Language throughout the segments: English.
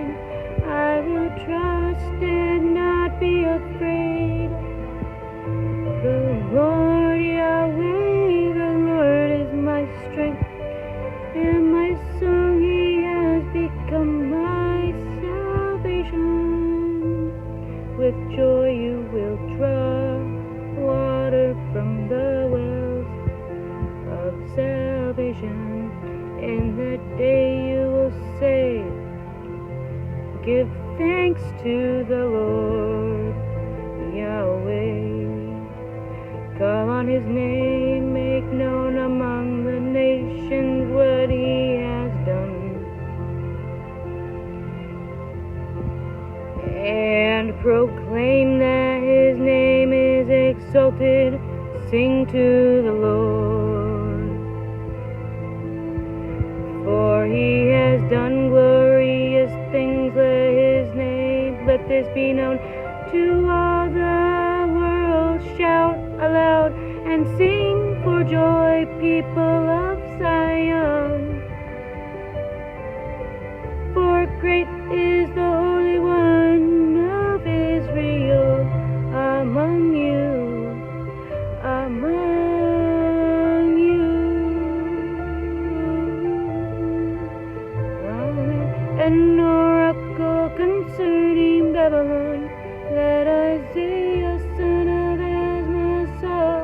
name. I will trust and not be afraid. The Lord Yahweh, the Lord is my strength, and my song. He has become my salvation. With joy you will draw water from the wells of salvation. In that day you will say, give thanks to the Lord Yahweh. Call on his name, make known among the nations what he has done, and proclaim that his name is exalted. Sing to the Lord, for he has done glorious things. Let this be known to all the world. Shout aloud and sing for joy, people of Zion. For great is the Holy One of Israel among you, among you. Amen. An oracle concerning Babylon, let Isaiah son of Amos saw.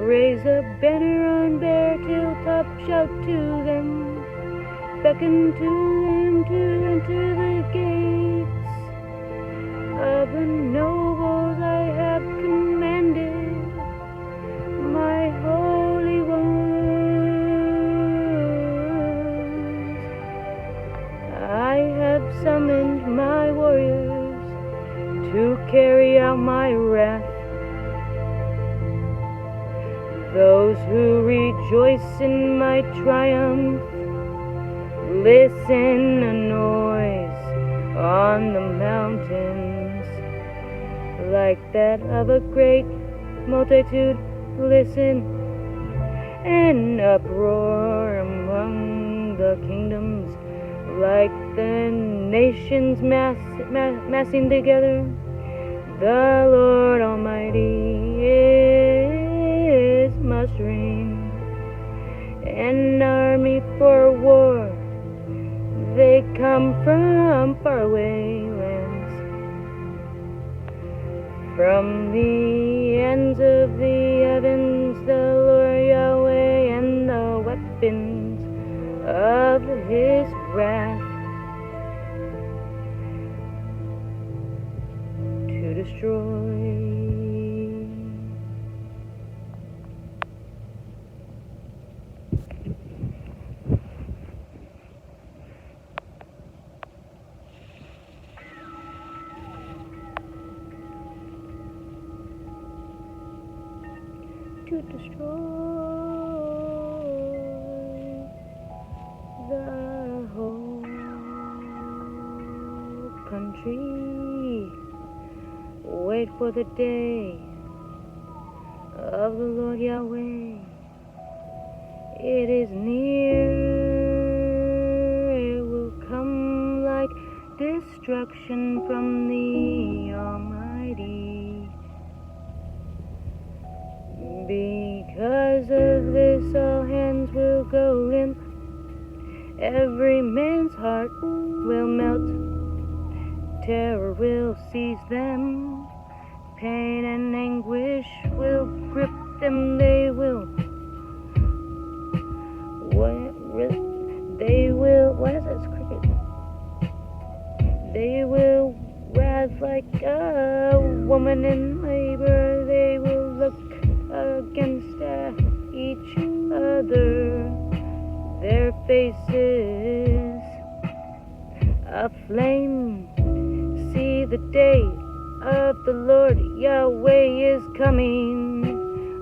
Raise a banner on bare hilltop, shout to them, beckon to them to enter the gates of the nobles. I have commanded my holy ones. I have summoned my warriors to carry out my wrath. Those who rejoice in my triumph, listen a noise on the mountains, like that of a great multitude. Listen, an uproar among the kingdoms, like the nations massing together. The Lord Almighty is mustering an army for war. They come from faraway lands, from the ends of the heavens. The Lord Yahweh, and the weapons of his wrath to destroy. To destroy the whole country. Wait for the day of the Lord Yahweh. It is near. It will come like destruction from the Almighty. Because of this, all hands will go limp. Every man's heart will melt. Terror will seize them. Pain and anguish will grip them. They will. What is this cricket? They will writhe like a woman in labor. They will look against each other, their faces aflame. See, the day of the Lord Yahweh is coming,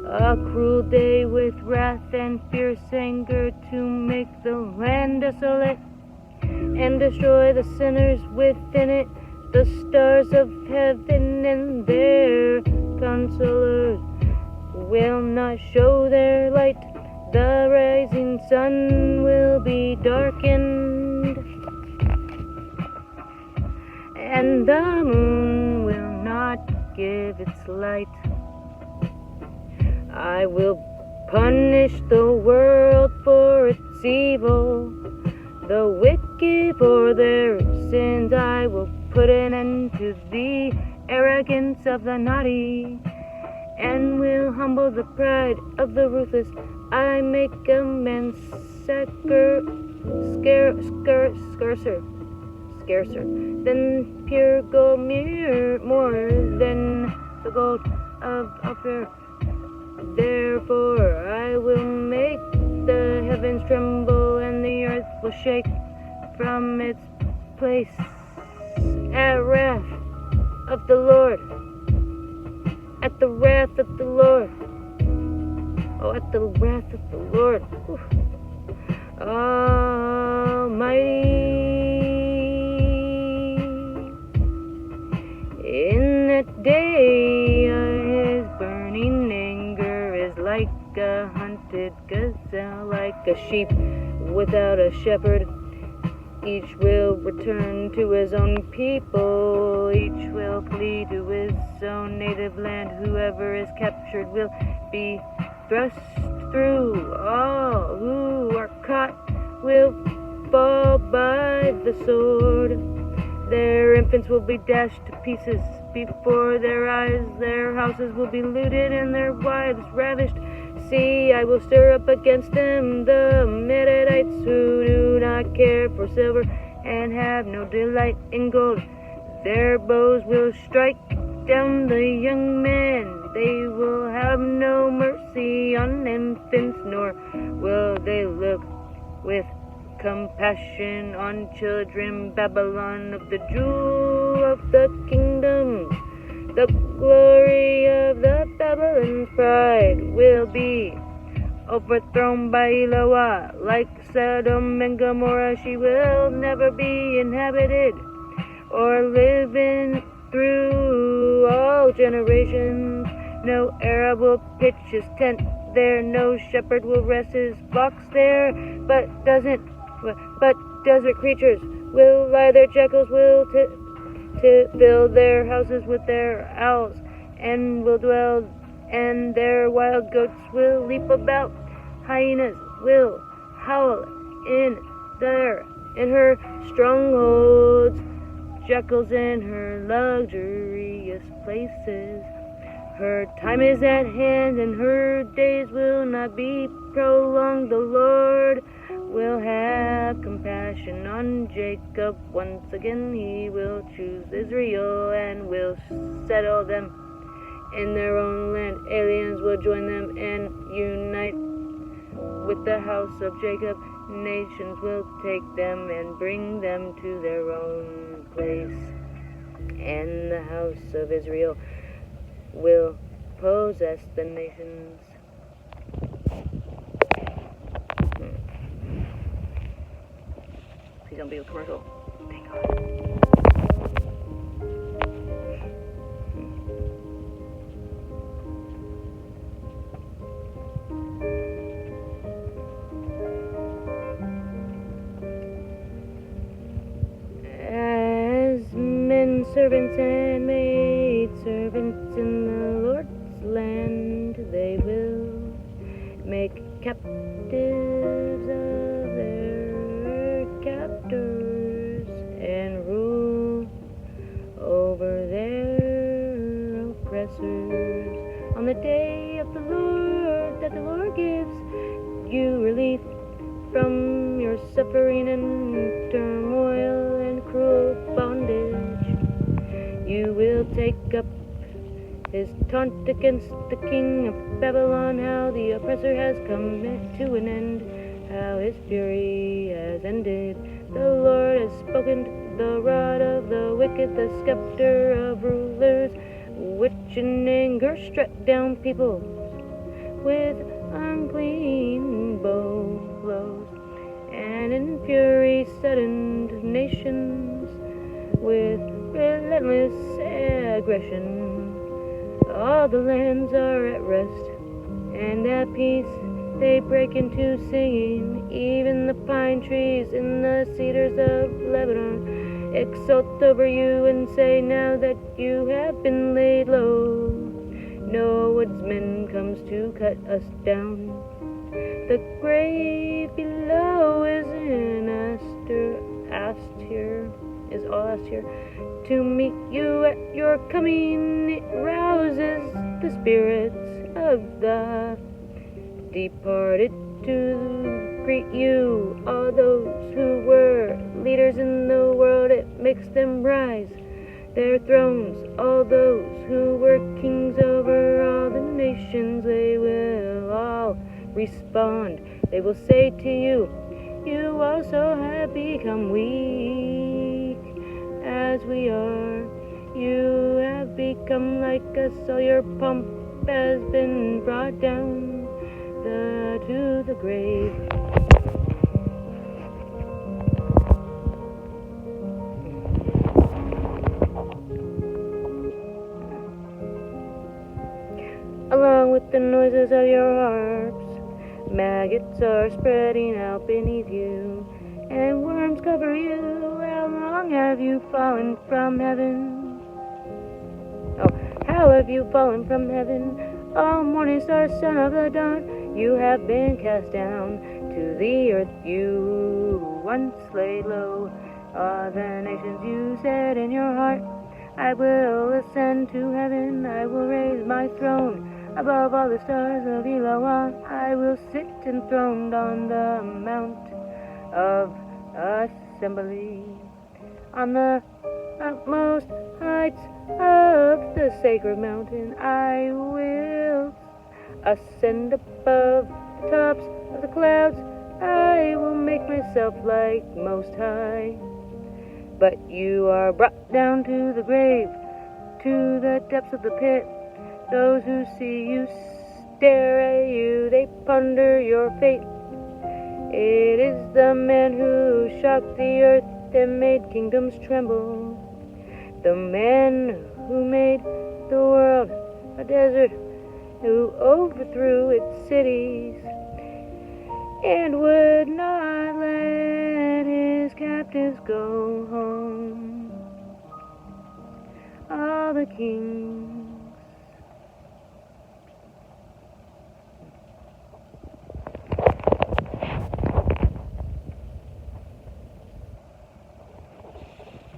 a cruel day with wrath and fierce anger, to make the land desolate and destroy the sinners within it. The stars of heaven and their consolers will not show their light. The rising sun will be darkened. and the moon will not give its light. I will punish the world for its evil, the wicked for their sins. I will put an end to the arrogance of the naughty, and will humble the pride of the ruthless. I make a man scarcer than pure gold, more than the gold of Ophir. Therefore I will make the heavens tremble, and the earth will shake from its place at wrath of the Lord. At the wrath of the Lord. Oh, at the wrath of the Lord. Ooh. Almighty. In that day his burning anger is like a hunted gazelle, like a sheep without a shepherd. Each will return to his own people, each will flee to his own native land. Whoever is captured will be thrust through. All who are caught will fall by the sword. Their infants will be dashed to pieces before their eyes. Their houses will be looted and their wives ravished. See, I will stir up against them the Midianites who do not care for silver and have no delight in gold. Their bows will strike down the young men. They will have no mercy on infants, nor will they look with compassion on children. Babylon, of the jewel of the kingdoms, the glory of the Babylon's pride, will be overthrown by Eloah. Like Sodom and Gomorrah, she will never be inhabited or live in through all generations. No Arab will pitch his tent there, no shepherd will rest his flocks there, but desert creatures will lie there. Jackals will fill their houses with their owls, and will dwell, and their wild goats will leap about. Hyenas will howl in her strongholds, jackals in her luxurious places. Her time is at hand, and her days will not be prolonged. The Lord will have compassion on Jacob. Once again he will choose Israel and will settle them in their own land. Aliens will join them and unite with the house of Jacob. Nations will take them and bring them to their own place, and the house of Israel will possess the nations. Please don't be a commercial. Thank God. As men servants and maid servants in the Lord's land, they will make captives of their captors and rule over their oppressors. On the day of the Lord, that the Lord gives you relief from your suffering and turmoil and cruel bondage, you will take up his taunt against the king of Babylon, how the oppressor has come to an end, how his fury has ended. The Lord has spoken. The rod of the wicked, the scepter of rulers, which in anger struck down peoples with unclean blows, and in fury saddened nations with relentless aggression. All the lands are at rest, and at peace they break into singing. Even the pine trees and the cedars of Lebanon exult over you and say, now that you have been laid low, no woodsman comes to cut us down. The grave below is in all asked here to meet you at your coming. It rouses the spirits of the departed to greet you. All those who were leaders in the world, it makes them rise their thrones. All those who were kings over all the nations, they will all respond. They will say to you, you also have become weak as we are. You have become like us, all your pomp has been brought down to the grave. Along with the noises of your harps, maggots are spreading out beneath you, and worms cover you. How long have you fallen from heaven? Oh, how have you fallen from heaven? Oh, morning star, son of the dawn, you have been cast down to the earth. You once laid low all the nations. You said in your heart, I will ascend to heaven. I will raise my throne above all the stars of Elohim. I will sit enthroned on the mount of assembly, on the utmost heights of the sacred mountain. I will ascend above the tops of the clouds. I will make myself like Most High. But you are brought down to the grave, to the depths of the pit. Those who see you stare at you, they ponder your fate. It is the man who shocked the earth and made kingdoms tremble, the man who made the world a desert, who overthrew its cities and would not let his captives go home. All the kings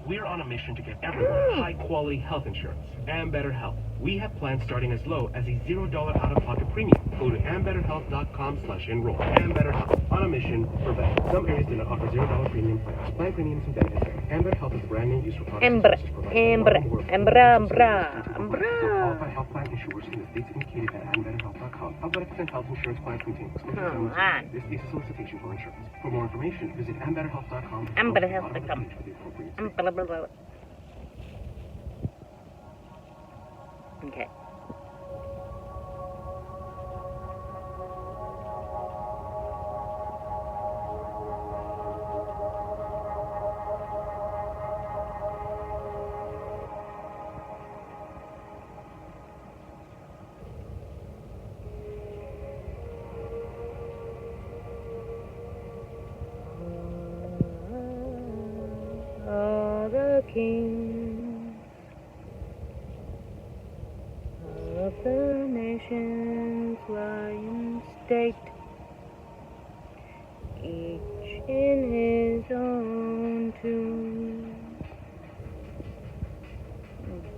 We're on a mission to get everyone high-quality health insurance and better health. We have plans starting as low as a $0 out-of-pocket premium. Go to ambetterhealth.com/enroll. AmBetterHealth, on a mission for better. Some areas do not offer $0 premium plans. Plan premiums and benefits. AmBetterHealth is the brand name used for products and services provided. Qualified health plan issuers in the states indicated at ambetterhealth.com. Health health insurance plans contain exclusive terms. This is a solicitation for insurance. For more information, visit ambetterhealth.com. ambetterhealth.com. Okay. All the kings of the nations lie in state, each in his own tomb.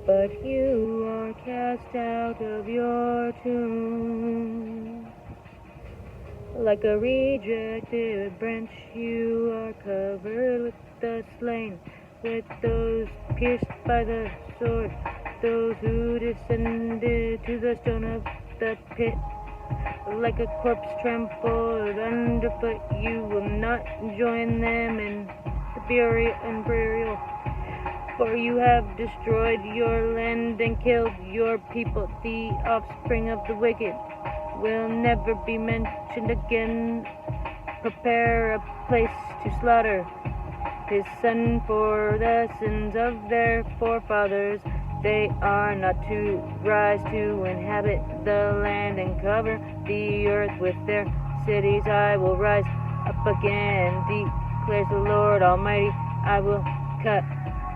But you are cast out of your tomb. Like a rejected branch, you are covered with the slain, with those pierced by the sword, those who descended to the stone of the pit. Like a corpse trampled underfoot, you will not join them in the burial, for you have destroyed your land and killed your people. The offspring of the wicked will never be mentioned again. Prepare a place to slaughter his son for the sins of their forefathers. They are not to rise to inhabit the land and cover the earth with their cities. I will rise up again, declares the Lord Almighty. I will cut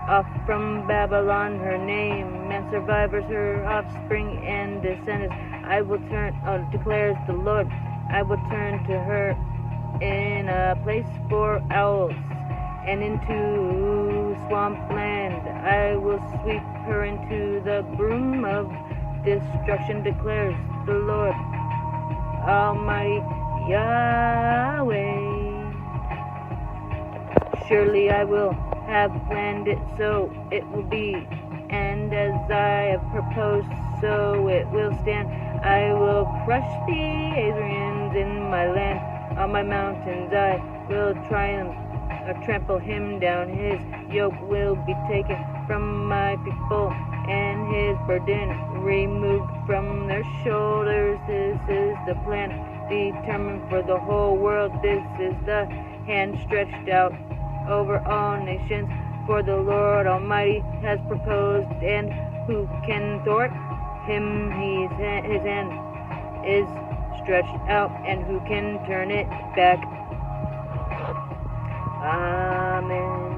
off from Babylon, her name, and survivors, her offspring and descendants. I will turn, declares the Lord, I will turn to her in a place for owls, and into swampland. I will sweep her into the broom of destruction, declares the Lord Almighty Yahweh. Surely I will have planned it, so it will be, and as I have proposed, so it will stand. I will crush the Assyrians in my land, on my mountains I will trample him down. His yoke will be taken from my people, and his burden removed from their shoulders. This is the plan determined for the whole world. This is the hand stretched out over all nations, for the Lord Almighty has proposed, and who can thwart him? His hand is stretched out, and who can turn it back? Amen.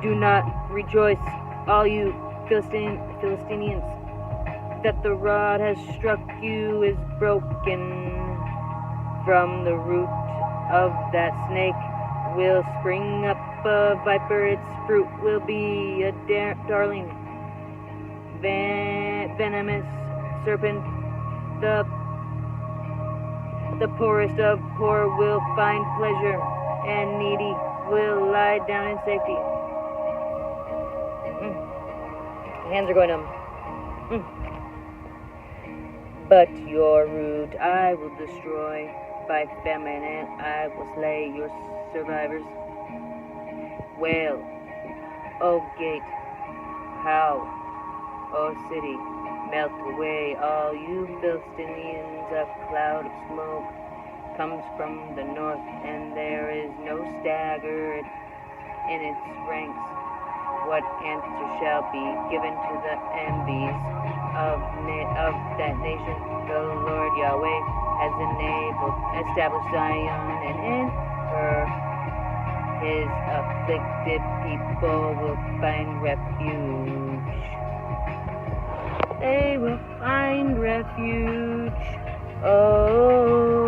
Do not rejoice, all you Philistinians, that the rod has struck you is broken. From the root of that snake will spring up a viper, its fruit will be a darling, venomous serpent. The poorest of poor will find pleasure, and needy will lie down in safety. Hands are going numb. But your root I will destroy by famine, and I will slay your survivors. Wail, O gate, howl, O city, melt away, all you Philistines. A cloud of smoke comes from the north, and there is no stagger in its ranks. What answer shall be given to the envies of that nation? The Lord Yahweh has established Zion, and in her his afflicted people will find refuge. They will find refuge. Oh.